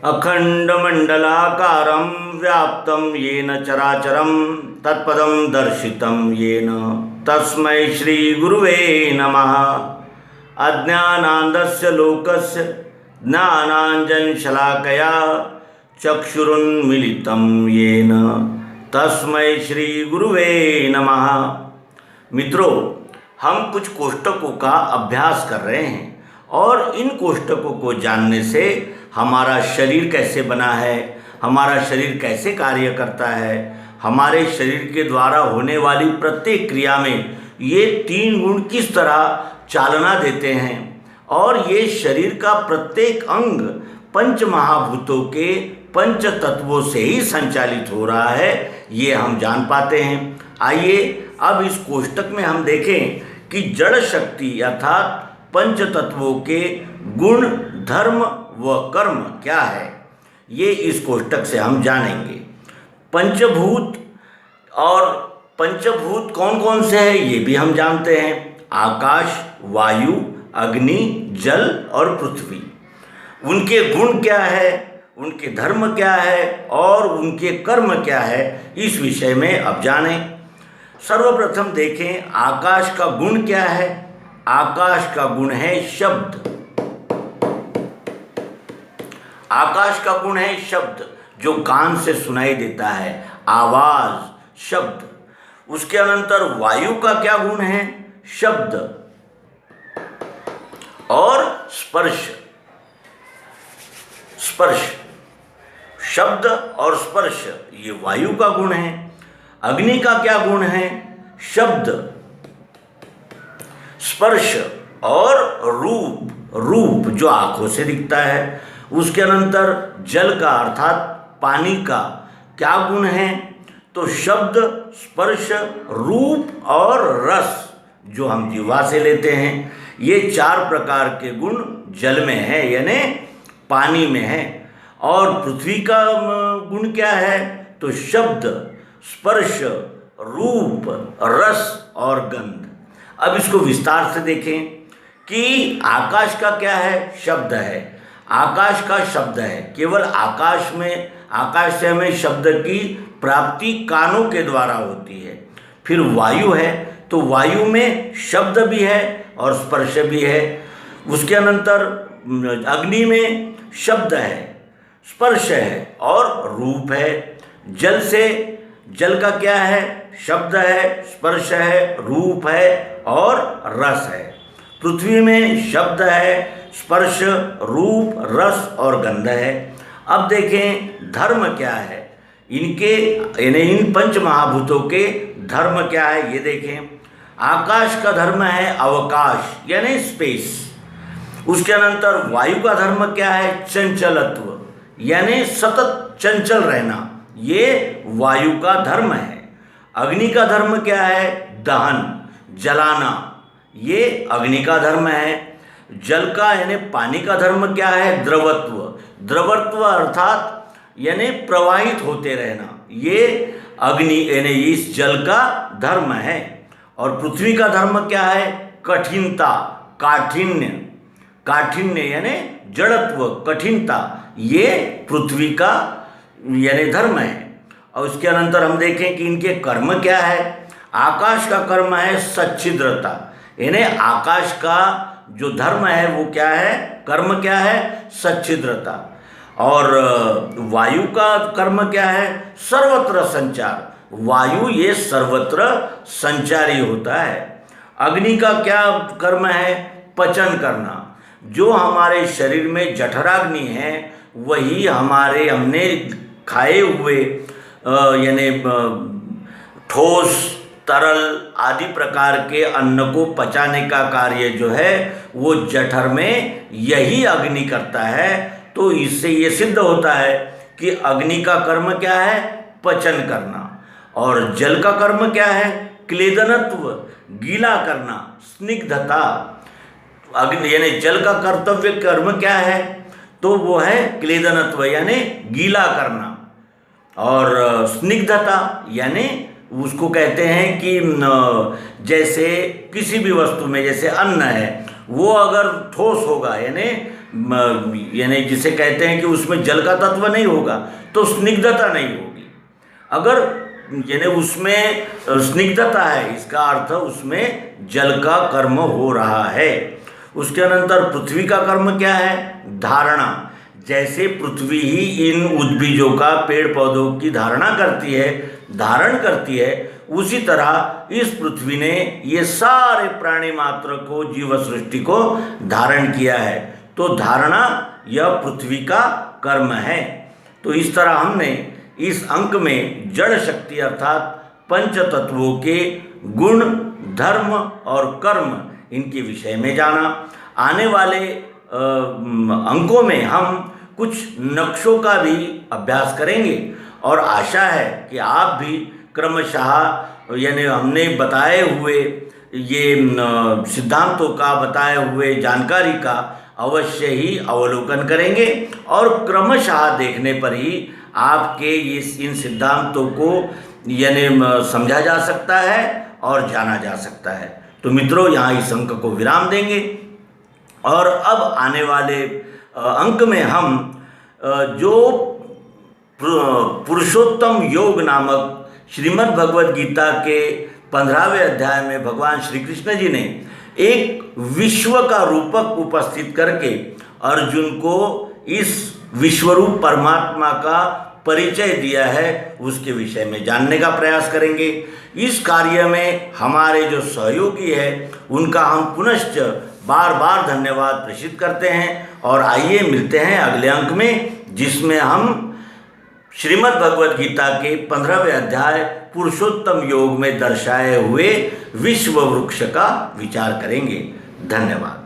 अखंडमंडलाकारं व्याप्तं येन चराचरं तत्पदं दर्शितं येन तस्मै श्रीगुरुवे नमः। अज्ञानान्धस्य लोकस्य ज्ञानाञ्जनशलाकया चक्षुरुन्मीलितं येन तस्मै श्रीगुरुवे नमः। मित्रों, हम कुछ कोष्टकों का अभ्यास कर रहे हैं और इन कोष्टकों को जानने से हमारा शरीर कैसे बना है, हमारा शरीर कैसे कार्य करता है, हमारे शरीर के द्वारा होने वाली प्रत्येक क्रिया में ये तीन गुण किस तरह चालना देते हैं और ये शरीर का प्रत्येक अंग पंच महाभूतों के पंच तत्वों से ही संचालित हो रहा है, ये हम जान पाते हैं। आइए अब इस कोष्टक में हम देखें कि जड़ शक्ति अर्थात पंच तत्वों के गुण, धर्म व कर्म क्या है, ये इस कोष्टक से हम जानेंगे। पंचभूत और पंचभूत कौन कौन से हैं ये भी हम जानते हैं। आकाश, वायु, अग्नि, जल और पृथ्वी। उनके गुण क्या है, उनके धर्म क्या है और उनके कर्म क्या है, इस विषय में अब जानें। सर्वप्रथम देखें आकाश का गुण क्या है। आकाश का गुण है शब्द। आकाश का गुण है शब्द, जो कान से सुनाई देता है, आवाज, शब्द। उसके अनंतर वायु का क्या गुण है, शब्द और स्पर्श। स्पर्श, शब्द और स्पर्श, ये वायु का गुण है। अग्नि का क्या गुण है, शब्द, स्पर्श और रूप। रूप जो आंखों से दिखता है। उसके अनंतर जल का अर्थात पानी का क्या गुण है, तो शब्द, स्पर्श, रूप और रस, जो हम जीवा से लेते हैं। ये चार प्रकार के गुण जल में है, यानी पानी में है। और पृथ्वी का गुण क्या है, तो शब्द, स्पर्श, रूप, रस और गंध। अब इसको विस्तार से देखें कि आकाश का क्या है, शब्द है। आकाश का शब्द है, केवल आकाश में, आकाश से हमें शब्द की प्राप्ति कानों के द्वारा होती है। फिर वायु है, तो वायु में शब्द भी है और स्पर्श भी है। उसके अनंतर अग्नि में शब्द है, स्पर्श है और रूप है। जल से, जल का क्या है, शब्द है, स्पर्श है, रूप है और रस है। पृथ्वी में शब्द है, स्पर्श, रूप, रस और गंध है। अब देखें धर्म क्या है, इनके यानी इन पंच महाभूतों के धर्म क्या है, ये देखें। आकाश का धर्म है अवकाश, यानी स्पेस। उसके अनंतर वायु का धर्म क्या है, चंचलत्व, यानी सतत चंचल रहना, ये वायु का धर्म है। अग्नि का धर्म क्या है, दहन, जलाना, ये अग्नि का धर्म है। जल का यानी पानी का धर्म क्या है, द्रवत्व। द्रवत्व अर्थात यानी प्रवाहित होते रहना, ये अग्नि यानी इस जल का धर्म है। और पृथ्वी का धर्म क्या है, कठिनता, काठिन्य। काठिन्य यानी जड़त्व, कठिनता, ये पृथ्वी का यानी धर्म है। और उसके अनंतर हम देखें कि इनके कर्म क्या है। आकाश का कर्म है सच्छिद्रता, यानी आकाश का जो धर्म है वो क्या है, कर्म क्या है, सच्छिद्रता। और वायु का कर्म क्या है, सर्वत्र संचार। वायु ये सर्वत्र संचारी होता है। अग्नि का क्या कर्म है, पचन करना। जो हमारे शरीर में जठराग्नि है वही हमारे हमने खाए हुए यानी ठोस, तरल आदि प्रकार के अन्न को पचाने का कार्य जो है वो जठर में यही अग्नि करता है। तो इससे ये सिद्ध होता है कि अग्नि का कर्म क्या है, पचन करना। और जल का कर्म क्या है, क्लेदनत्व, गीला करना, स्निग्धता। अग्नि यानी जल का कर्तव्य कर्म क्या है, तो वो है क्लेदनत्व यानी गीला करना। और स्निग्धता यानी उसको कहते हैं कि जैसे किसी भी वस्तु में, जैसे अन्न है, वो अगर ठोस होगा यानी यानी जिसे कहते हैं कि उसमें जल का तत्व नहीं होगा तो स्निग्धता नहीं होगी। अगर यानी उसमें स्निग्धता है, इसका अर्थ उसमें जल का कर्म हो रहा है। उसके अनंतर पृथ्वी का कर्म क्या है? धारणा। जैसे पृथ्वी ही इन उद्भिजों का, पेड़ पौधों की धारणा करती है, धारण करती है, उसी तरह इस पृथ्वी ने ये सारे प्राणी मात्र को, जीव सृष्टि को धारण किया है। तो धारणा यह पृथ्वी का कर्म है। तो इस तरह हमने इस अंक में जड़ शक्ति अर्थात पंच तत्वों के गुण, धर्म और कर्म, इनके विषय में जाना। आने वाले अंकों में हम कुछ नक्शों का भी अभ्यास करेंगे और आशा है कि आप भी क्रमशः यानी हमने बताए हुए ये सिद्धांतों का, बताए हुए जानकारी का अवश्य ही अवलोकन करेंगे और क्रमशः देखने पर ही आपके इन सिद्धांतों को यानी समझा जा सकता है और जाना जा सकता है। तो मित्रों, यहाँ इस अंक को विराम देंगे और अब आने वाले अंक में हम जो पुरुषोत्तम योग नामक श्रीमद् भगवद गीता के 15वें अध्याय में भगवान श्री कृष्ण जी ने एक विश्व का रूपक उपस्थित करके अर्जुन को इस विश्वरूप परमात्मा का परिचय दिया है, उसके विषय में जानने का प्रयास करेंगे। इस कार्य में हमारे जो सहयोगी है उनका हम पुनश्च बार बार धन्यवाद प्रेषित करते हैं। और आइए मिलते हैं अगले अंक में, जिसमें हम श्रीमद् भगवद गीता के 15वें अध्याय पुरुषोत्तम योग में दर्शाए हुए विश्व वृक्ष का विचार करेंगे। धन्यवाद।